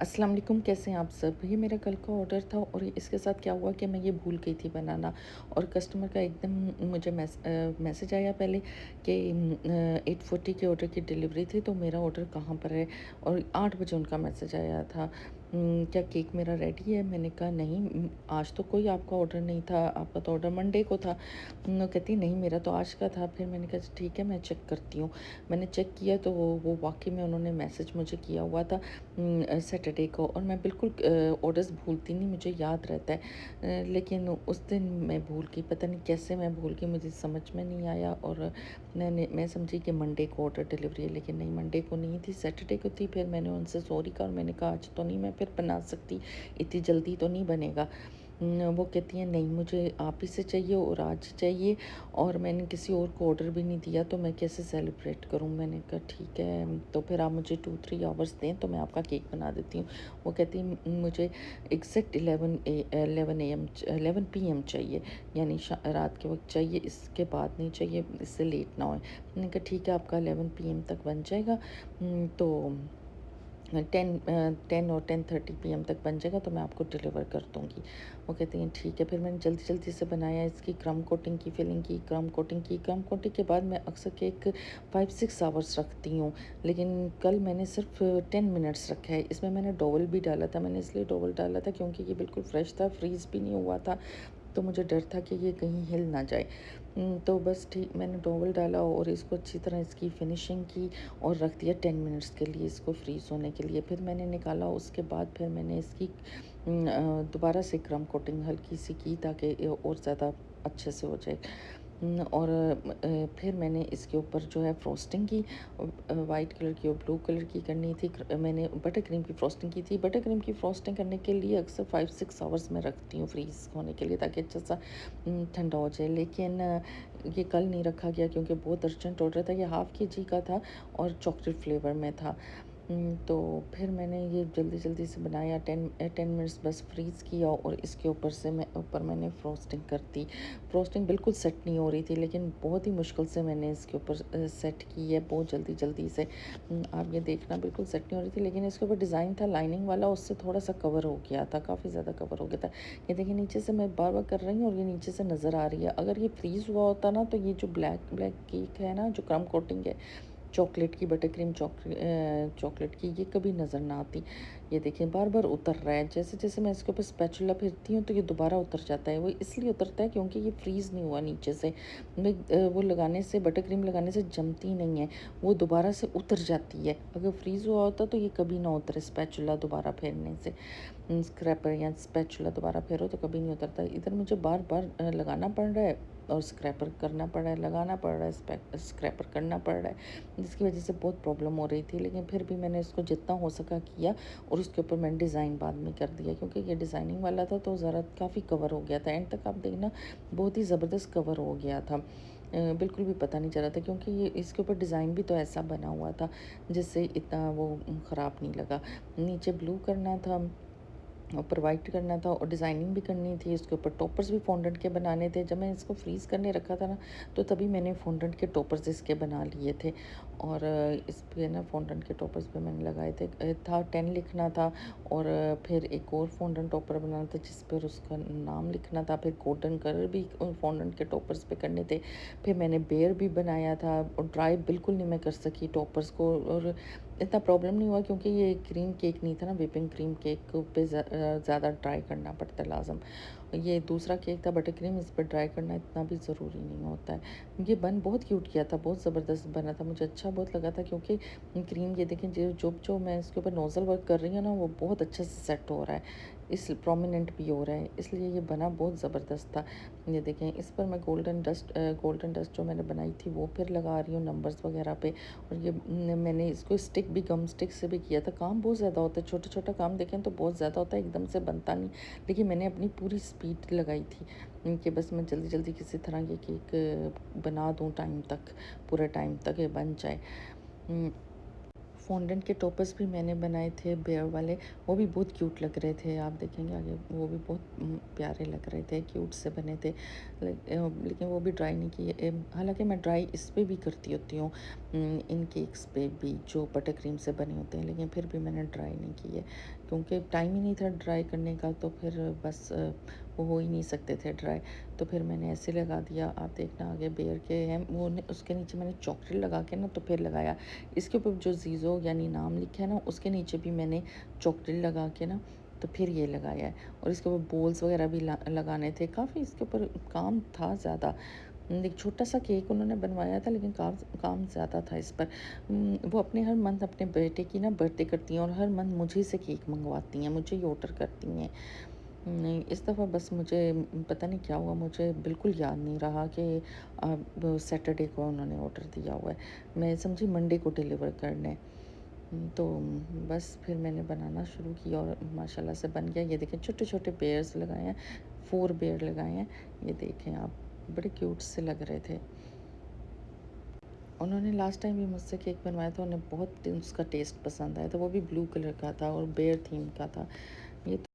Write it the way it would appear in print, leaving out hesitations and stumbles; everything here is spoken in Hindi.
अस्सलाम वालेकुम, कैसे हैं आप सब? ये मेरा कल का ऑर्डर था और इसके साथ क्या हुआ कि मैं ये भूल गई थी बनाना। और कस्टमर का एकदम मुझे मैसेज आया पहले कि 8:40 के ऑर्डर की डिलीवरी थी, तो मेरा ऑर्डर कहाँ पर है? और 8 बजे उनका मैसेज आया था, क्या केक मेरा रेडी है? मैंने कहा नहीं, आज तो कोई आपका ऑर्डर नहीं था, आपका तो ऑर्डर मंडे को था। वो कहती नहीं, मेरा तो आज का था। फिर मैंने कहा ठीक है, मैं चेक करती हूँ। मैंने चेक किया तो वो वाकई में उन्होंने मैसेज मुझे किया हुआ था सैटरडे को। और मैं बिल्कुल ऑर्डर्स भूलती नहीं, मुझे याद रहता है। लेकिन उस दिन मैं भूल गई, पता नहीं कैसे मैं भूल गई, मुझे समझ में नहीं आया। और मैं समझी कि मंडे को ऑर्डर डिलीवरी है, लेकिन नहीं, मंडे को नहीं थी, सैटरडे को थी। फिर मैंने उनसे सॉरी कहा और मैंने कहा आज तो नहीं मैं फिर बना सकती, इतनी जल्दी तो नहीं बनेगा। वो कहती हैं नहीं, मुझे आप ही से चाहिए और आज चाहिए, और मैंने किसी और को ऑर्डर भी नहीं दिया, तो मैं कैसे सेलिब्रेट करूँ? मैंने कहा ठीक है, तो फिर आप मुझे 2-3 आवर्स दें तो मैं आपका केक बना देती हूँ। वो कहती मुझे एग्जैक्ट 11 PM चाहिए, यानी रात के वक्त चाहिए, इसके बाद नहीं चाहिए, इससे लेट ना हो। मैंने कहा ठीक है, आपका 11 PM तक बन जाएगा। तो 10 और 10:30 PM तक बन जाएगा, तो मैं आपको डिलीवर कर दूँगी। वो कहती हैं ठीक है। फिर मैंने जल्दी-जल्दी से बनाया, इसकी क्रम्ब कोटिंग की, फिलिंग की, क्रम्ब कोटिंग की। क्रम्ब कोटिंग के बाद मैं अक्सर केक 5-6 आवर्स रखती हूँ, लेकिन कल मैंने सिर्फ 10 मिनट्स रखा है। इसमें मैंने डोवल भी डाला था, मैंने इसलिए डोवल डाला था क्योंकि ये बिल्कुल फ्रेश था, फ्रीज़ भी नहीं हुआ था, तो मुझे डर था कि ये कहीं हिल ना जाए। तो बस ठीक, मैंने टॉवल डाला और इसको अच्छी तरह इसकी फिनिशिंग की और रख दिया 10 मिनट्स के लिए इसको फ्रीज़ होने के लिए। फिर मैंने निकाला, उसके बाद फिर मैंने इसकी दोबारा से क्रम कोटिंग हल्की सी की, ताकि और ज़्यादा अच्छे से हो जाए। और फिर मैंने इसके ऊपर जो है फ्रॉस्टिंग की, वाइट कलर की और ब्लू कलर की करनी थी। मैंने बटर क्रीम की फ्रॉस्टिंग की थी। बटर क्रीम की फ्रॉस्टिंग करने के लिए अक्सर 5-6 आवर्स में रखती हूँ फ्रीज़ होने के लिए, ताकि अच्छा सा ठंडा हो जाए। लेकिन ये कल नहीं रखा गया क्योंकि बहुत अर्जेंट ऑर्डर था। ये हाफ़ केजी का था और चॉकलेट फ्लेवर में था। तो फिर मैंने ये जल्दी-जल्दी से बनाया, 10 मिनट्स बस फ्रीज़ किया और इसके ऊपर मैंने फ्रॉस्टिंग कर दी। फ्रॉस्टिंग बिल्कुल सेट नहीं हो रही थी, लेकिन बहुत ही मुश्किल से मैंने इसके ऊपर सेट की है, बहुत जल्दी-जल्दी से। आप ये देखना, बिल्कुल सेट नहीं हो रही थी, लेकिन इसके ऊपर डिज़ाइन था लाइनिंग वाला, उससे थोड़ा-सा कवर हो गया था, काफ़ी ज़्यादा कवर हो गया था। ये देखिए, नीचे से मैं बार-बार कर रही हूँ और ये नीचे से नज़र आ रही है। अगर ये फ्रीज़ हुआ होता ना, तो ये जो ब्लैक ब्लैक केक है ना, जो क्रम्ब कोटिंग है चॉकलेट की, बटर क्रीम चॉकलेट की, ये कभी नज़र ना आती। ये देखिए बार-बार उतर रहा है, जैसे-जैसे मैं इसके ऊपर स्पैचुला फेरती हूँ तो ये दोबारा उतर जाता है। वो इसलिए उतरता है क्योंकि ये फ्रीज़ नहीं हुआ नीचे से। वो लगाने से, बटर क्रीम लगाने से जमती नहीं है, वो दोबारा से उतर जाती है। अगर फ्रीज़ हुआ होता तो ये कभी ना उतरे स्पैचुला दोबारा फेरने से। स्क्रैपर या स्पैचुला दोबारा फेरो तो कभी नहीं उतरता। इधर मुझे बार-बार लगाना पड़ रहा है और स्क्रैपर करना पड़ रहा है, लगाना पड़ रहा है, स्क्रैपर करना पड़ रहा है, जिसकी वजह से बहुत प्रॉब्लम हो रही थी। लेकिन फिर भी मैंने इसको जितना हो सका किया और उसके ऊपर मैंने डिज़ाइन बाद में कर दिया, क्योंकि ये डिज़ाइनिंग वाला था तो ज़रा काफ़ी कवर हो गया था। एंड तक आप देखना, बहुत ही ज़बरदस्त कवर हो गया था। बिल्कुल भी पता नहीं चला था, क्योंकि ये इसके ऊपर डिज़ाइन भी तो ऐसा बना हुआ था जिससे इतना वो ख़राब नहीं लगा। नीचे ब्लू करना था, ऊपर वाइट करना था और डिज़ाइनिंग भी करनी थी। इसके ऊपर टॉपर्स भी फॉन्डेंट के बनाने थे। जब मैं इसको फ्रीज़ करने रखा था ना, तो तभी मैंने फॉन्डेंट के टॉपर्स इसके बना लिए थे। और इस पे ना फॉन्डेंट के टॉपर्स पे मैंने लगाए थे, था 10 लिखना था। और फिर एक और फॉन्डेंट टॉपर बनाना था जिस पर उसका नाम लिखना था। फिर गोल्डन कलर भी फॉन्डेंट के टॉपर्स पे करने थे। फिर मैंने बेयर भी बनाया था, और ड्राई बिल्कुल नहीं मैं कर सकी टॉपर्स को। और इतना प्रॉब्लम नहीं हुआ क्योंकि ये क्रीम केक नहीं था ना, व्हिपिंग क्रीम केक पे ज़्यादा ड्राई करना पड़ता है लाज़म। ये दूसरा केक था बटर क्रीम, इस पर ड्राई करना इतना भी ज़रूरी नहीं होता है। ये बन बहुत क्यूट किया था, बहुत ज़बरदस्त बना था, मुझे अच्छा बहुत लगा था, क्योंकि क्रीम, ये देखें, जो मैं इसके ऊपर नोज़ल वर्क कर रही हूँ ना, वो बहुत अच्छे से सेट हो रहा है, इस प्रोमिनेंट भी हो रहा है, इसलिए ये बना बहुत ज़बरदस्त था। ये देखें, इस पर मैं गोल्डन डस्ट जो मैंने बनाई थी वो फिर लगा रही हूँ नंबर्स वगैरह पे। और ये मैंने इसको स्टिक भी, गम स्टिक से भी किया था। काम बहुत ज़्यादा होता है, छोटा-छोटा काम देखें तो बहुत ज़्यादा होता है, एकदम से बनता नहीं। लेकिन मैंने अपनी पूरी स्पीड लगाई थी कि बस मैं जल्दी-जल्दी किसी तरह ये केक बना दूँ टाइम तक, पूरे टाइम तक ये बन जाए। उम फॉन्डेंट के टॉपर्स भी मैंने बनाए थे बेयर वाले, वो भी बहुत क्यूट लग रहे थे। आप देखेंगे आगे, वो भी बहुत प्यारे लग रहे थे, क्यूट से बने थे। लेकिन वो भी ड्राई नहीं किए। हालांकि मैं ड्राई इस पे भी करती होती हूँ, इन केक्स पे भी जो बटर क्रीम से बने होते हैं, लेकिन फिर भी मैंने ट्राई नहीं की है क्योंकि टाइम ही नहीं था ट्राई करने का, तो फिर बस वो हो ही नहीं सकते थे ट्राई। तो फिर मैंने ऐसे लगा दिया, आप देखना आगे बेयर के हैं वो उसके नीचे मैंने चॉकलेट लगा के ना तो फिर लगाया। इसके ऊपर जो जीज़ो यानी नाम लिखा है ना, उसके नीचे भी मैंने चॉकलेट लगा के ना तो फिर ये लगाया है। और इसके ऊपर बॉल्स वगैरह भी लगाने थे, काफ़ी इसके ऊपर काम था ज़्यादा। एक छोटा सा केक उन्होंने बनवाया था, लेकिन काम ज़्यादा था इस पर। वो अपने हर मंथ अपने बेटे की ना बर्थडे करती हैं और हर मंथ मुझे से केक मंगवाती हैं, मुझे ही ऑर्डर करती हैं। नहीं, इस दफ़ा बस मुझे पता नहीं क्या हुआ, मुझे बिल्कुल याद नहीं रहा कि अब सैटरडे को उन्होंने ऑर्डर दिया हुआ है। मैं समझी मंडे को डिलीवर करने। तो बस फिर मैंने बनाना शुरू किया और माशाल्लाह से बन गया। ये देखें छोटे-छोटे पेयर्स लगाए हैं, 4 पेयर लगाए हैं। ये देखें आप, बड़े क्यूट से लग रहे थे। उन्होंने लास्ट टाइम भी मुझसे केक बनवाया था, उन्हें बहुत उसका टेस्ट पसंद आया था, वो भी ब्लू कलर का था और बेयर थीम का था। ये